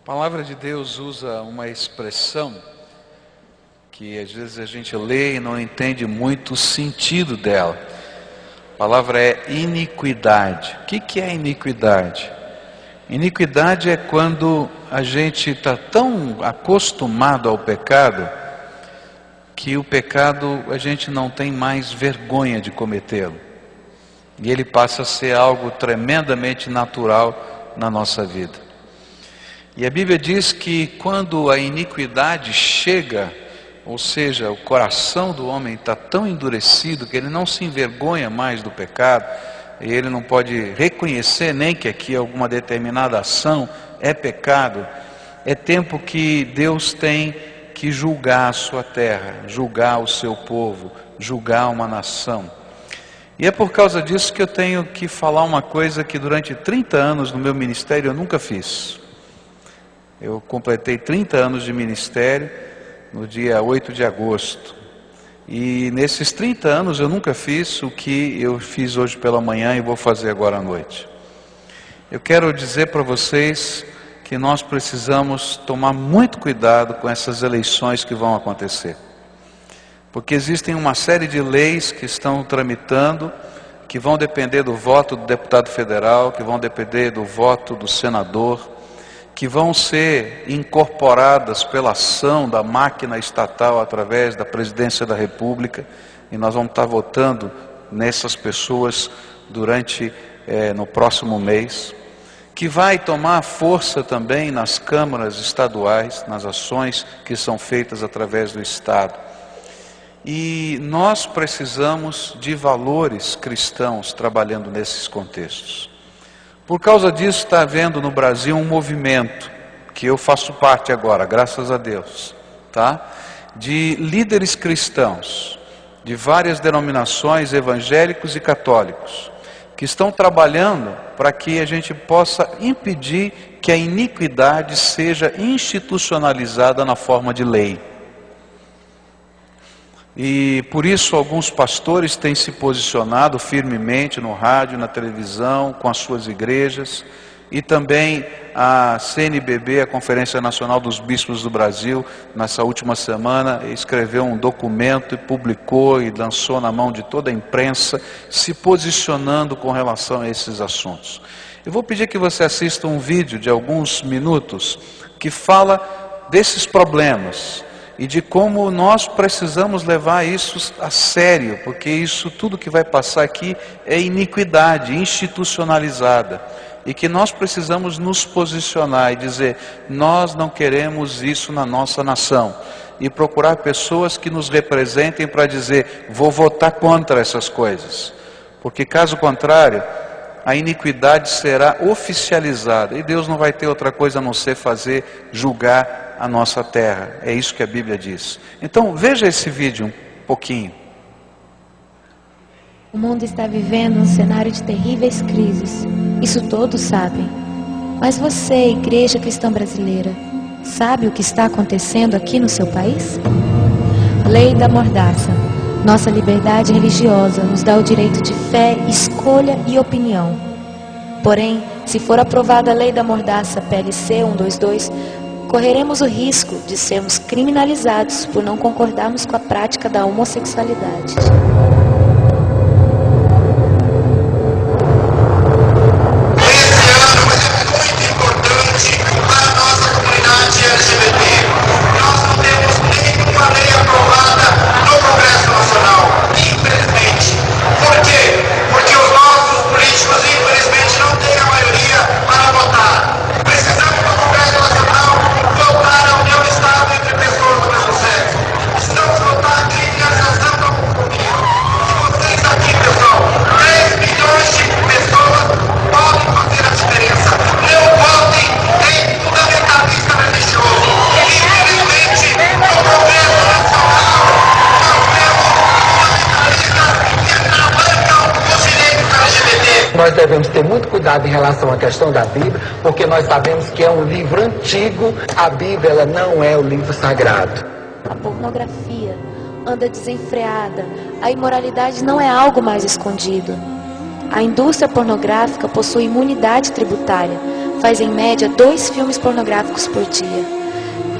A palavra de Deus usa uma expressão que às vezes a gente lê e não entende muito o sentido dela. A palavra é iniquidade. O que é iniquidade? Iniquidade é quando a gente está tão acostumado ao pecado que o pecado a gente não tem mais vergonha de cometê-lo. E ele passa a ser algo tremendamente natural na nossa vida. E a Bíblia diz que quando a iniquidade chega, ou seja, o coração do homem está tão endurecido que ele não se envergonha mais do pecado, e ele não pode reconhecer nem que aqui alguma determinada ação é pecado, é tempo que Deus tem que julgar a sua terra, julgar o seu povo, julgar uma nação. E é por causa disso que eu tenho que falar uma coisa que durante 30 anos no meu ministério eu nunca fiz. Eu completei 30 anos de ministério no dia 8 de agosto. E nesses 30 anos eu nunca fiz o que eu fiz hoje pela manhã e vou fazer agora à noite. Eu quero dizer para vocês que nós precisamos tomar muito cuidado com essas eleições que vão acontecer. Porque existem uma série de leis que estão tramitando, que vão depender do voto do deputado federal, que vão depender do voto do senador, que vão ser incorporadas pela ação da máquina estatal através da presidência da República, e nós vamos estar votando nessas pessoas no próximo mês, que vai tomar força também nas câmaras estaduais, nas ações que são feitas através do Estado. E nós precisamos de valores cristãos trabalhando nesses contextos. Por causa disso está havendo no Brasil um movimento, que eu faço parte agora, graças a Deus, tá? De líderes cristãos, de várias denominações, evangélicos e católicos, que estão trabalhando para que a gente possa impedir que a iniquidade seja institucionalizada na forma de lei. E por isso alguns pastores têm se posicionado firmemente no rádio, na televisão, com as suas igrejas, e também a CNBB, a Conferência Nacional dos Bispos do Brasil, nessa última semana escreveu um documento e publicou e lançou na mão de toda a imprensa, se posicionando com relação a esses assuntos. Eu vou pedir que você assista um vídeo de alguns minutos que fala desses problemas e de como nós precisamos levar isso a sério, porque isso tudo que vai passar aqui é iniquidade institucionalizada, e que nós precisamos nos posicionar e dizer, nós não queremos isso na nossa nação, e procurar pessoas que nos representem para dizer, vou votar contra essas coisas, porque caso contrário, a iniquidade será oficializada, e Deus não vai ter outra coisa a não ser julgar a nossa terra. É isso que a Bíblia diz. Então veja esse vídeo um pouquinho. O mundo está vivendo um cenário de terríveis crises. Isso todos sabem. Mas você, Igreja Cristã Brasileira, sabe o que está acontecendo aqui no seu país? Lei da Mordaça. Nossa liberdade religiosa nos dá o direito de fé, escolha e opinião. Porém, se for aprovada a Lei da Mordaça PLC 122, correremos o risco de sermos criminalizados por não concordarmos com a prática da homossexualidade. Nós devemos ter muito cuidado em relação à questão da Bíblia, porque nós sabemos que é um livro antigo, a Bíblia ela não é o livro sagrado. A pornografia anda desenfreada, a imoralidade não é algo mais escondido. A indústria pornográfica possui imunidade tributária, faz em média 2 filmes pornográficos por dia.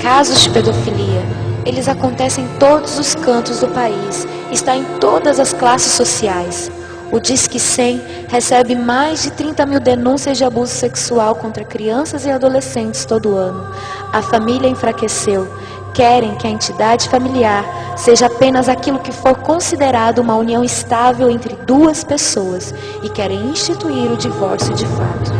Casos de pedofilia, eles acontecem em todos os cantos do país, está em todas as classes sociais. O Disque 100 recebe mais de 30 mil denúncias de abuso sexual contra crianças e adolescentes todo ano. A família enfraqueceu. Querem que a entidade familiar seja apenas aquilo que for considerado uma união estável entre 2 pessoas e querem instituir o divórcio de fato.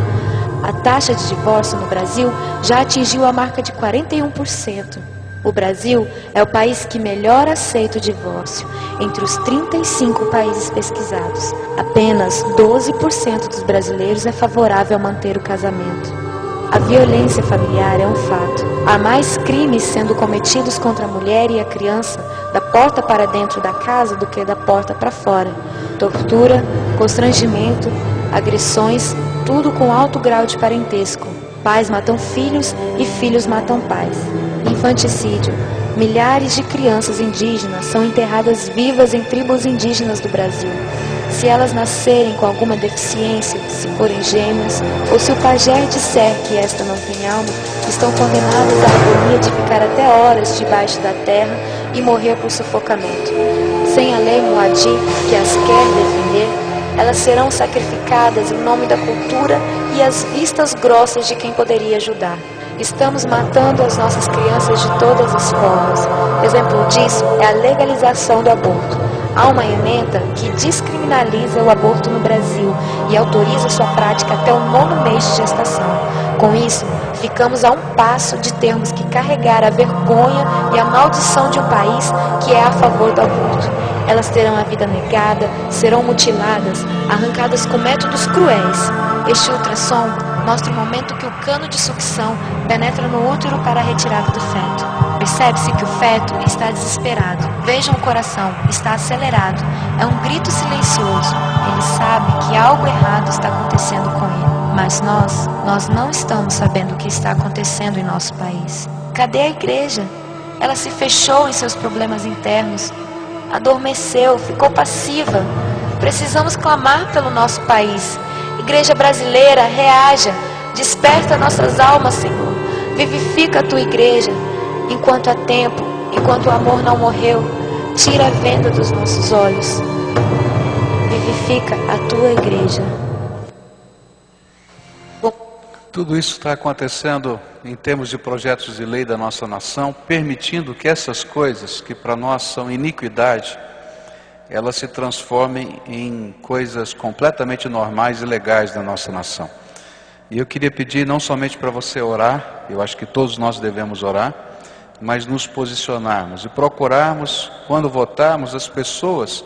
A taxa de divórcio no Brasil já atingiu a marca de 41%. O Brasil é o país que melhor aceita o divórcio. Entre os 35 países pesquisados, apenas 12% dos brasileiros é favorável a manter o casamento. A violência familiar é um fato. Há mais crimes sendo cometidos contra a mulher e a criança da porta para dentro da casa do que da porta para fora. Tortura, constrangimento, agressões, tudo com alto grau de parentesco. Pais matam filhos e filhos matam pais. Infanticídio. Milhares de crianças indígenas são enterradas vivas em tribos indígenas do Brasil. Se elas nascerem com alguma deficiência, se forem gêmeas, ou se o pajé disser que esta não tem alma, estão condenadas à agonia de ficar até horas debaixo da terra e morrer por sufocamento. Sem a lei Moadi, que as quer defender, elas serão sacrificadas em nome da cultura e às vistas grossas de quem poderia ajudar. Estamos matando as nossas crianças de todas as formas. Exemplo disso é a legalização do aborto. Há uma emenda que descriminaliza o aborto no Brasil e autoriza sua prática até o 9º mês de gestação. Com isso, ficamos a um passo de termos que carregar a vergonha e a maldição de um país que é a favor do aborto. Elas terão a vida negada, serão mutiladas, arrancadas com métodos cruéis. Este ultrassom mostra o momento que o cano de sucção penetra no útero para a retirada do feto. Percebe-se que o feto está desesperado. Vejam o coração, está acelerado. É um grito silencioso. Ele sabe que algo errado está acontecendo com ele. Mas nós não estamos sabendo o que está acontecendo em nosso país. Cadê a igreja? Ela se fechou em seus problemas internos. Adormeceu, ficou passiva. Precisamos clamar pelo nosso país. Igreja brasileira, reaja, desperta nossas almas, Senhor. Vivifica a tua igreja, enquanto há tempo, enquanto o amor não morreu. Tira a venda dos nossos olhos. Vivifica a tua igreja. Tudo isso está acontecendo em termos de projetos de lei da nossa nação, permitindo que essas coisas, que para nós são iniquidade, elas se transformem em coisas completamente normais e legais da nossa nação. E eu queria pedir não somente para você orar, eu acho que todos nós devemos orar, mas nos posicionarmos e procurarmos, quando votarmos, as pessoas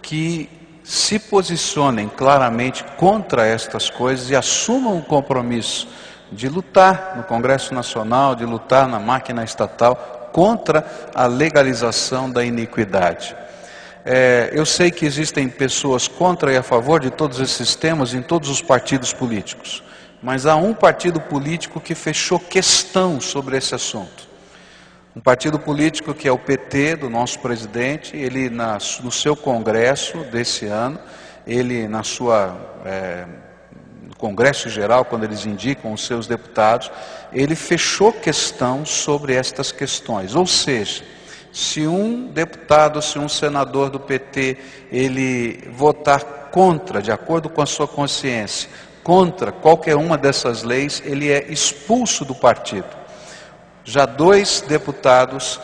que se posicionem claramente contra estas coisas e assumam um compromisso de lutar no Congresso Nacional, de lutar na máquina estatal contra a legalização da iniquidade. Eu sei que existem pessoas contra e a favor de todos esses temas em todos os partidos políticos, mas há um partido político que fechou questão sobre esse assunto. Um partido político que é o PT, do nosso presidente. Ele no seu congresso desse ano, ele no congresso geral, quando eles indicam os seus deputados, ele fechou questão sobre estas questões, ou seja, se um deputado, se um senador do PT, ele votar contra, de acordo com a sua consciência, contra qualquer uma dessas leis, ele é expulso do partido. Já 2 deputados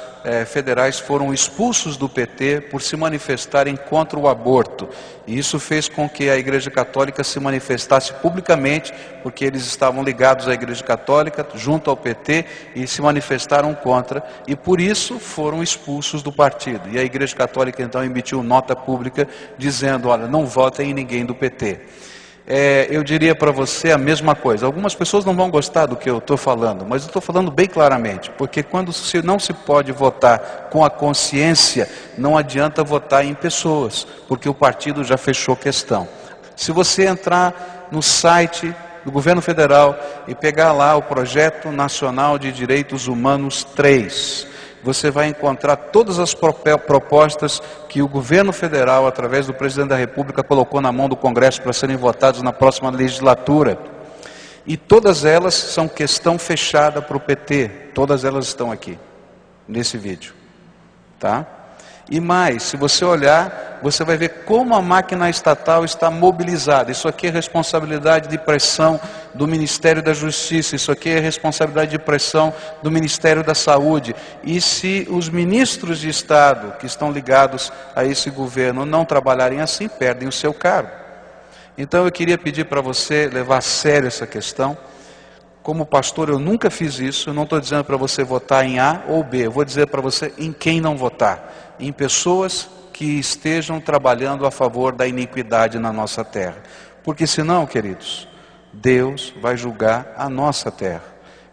federais foram expulsos do PT por se manifestarem contra o aborto. E isso fez com que a Igreja Católica se manifestasse publicamente, porque eles estavam ligados à Igreja Católica, junto ao PT, e se manifestaram contra, e por isso foram expulsos do partido. E a Igreja Católica então emitiu nota pública dizendo: olha, não votem em ninguém do PT. Eu diria para você a mesma coisa. Algumas pessoas não vão gostar do que eu estou falando, mas eu estou falando bem claramente, porque quando não se pode votar com a consciência, não adianta votar em pessoas, porque o partido já fechou questão. Se você entrar no site do governo federal e pegar lá o Projeto Nacional de Direitos Humanos 3, você vai encontrar todas as propostas que o governo federal, através do presidente da República, colocou na mão do Congresso para serem votados na próxima legislatura. E todas elas são questão fechada para o PT. Todas elas estão aqui, nesse vídeo. Tá? E mais, se você olhar, você vai ver como a máquina estatal está mobilizada. Isso aqui é responsabilidade de pressão do Ministério da Justiça, isso aqui é responsabilidade de pressão do Ministério da Saúde. E se os ministros de Estado que estão ligados a esse governo não trabalharem assim, perdem o seu cargo. Então eu queria pedir para você levar a sério essa questão. Como pastor eu nunca fiz isso, eu não estou dizendo para você votar em A ou B, eu vou dizer para você em quem não votar. Em pessoas que estejam trabalhando a favor da iniquidade na nossa terra. Porque senão, queridos, Deus vai julgar a nossa terra.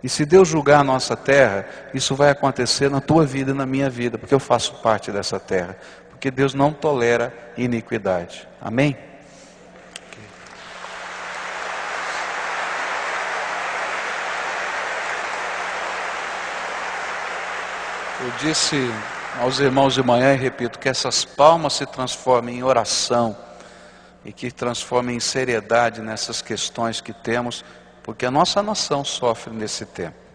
E se Deus julgar a nossa terra, isso vai acontecer na tua vida e na minha vida, porque eu faço parte dessa terra. Porque Deus não tolera iniquidade. Amém? Eu disse aos irmãos de manhã e repito, que essas palmas se transformem em oração e que transformem em seriedade nessas questões que temos, porque a nossa nação sofre nesse tempo.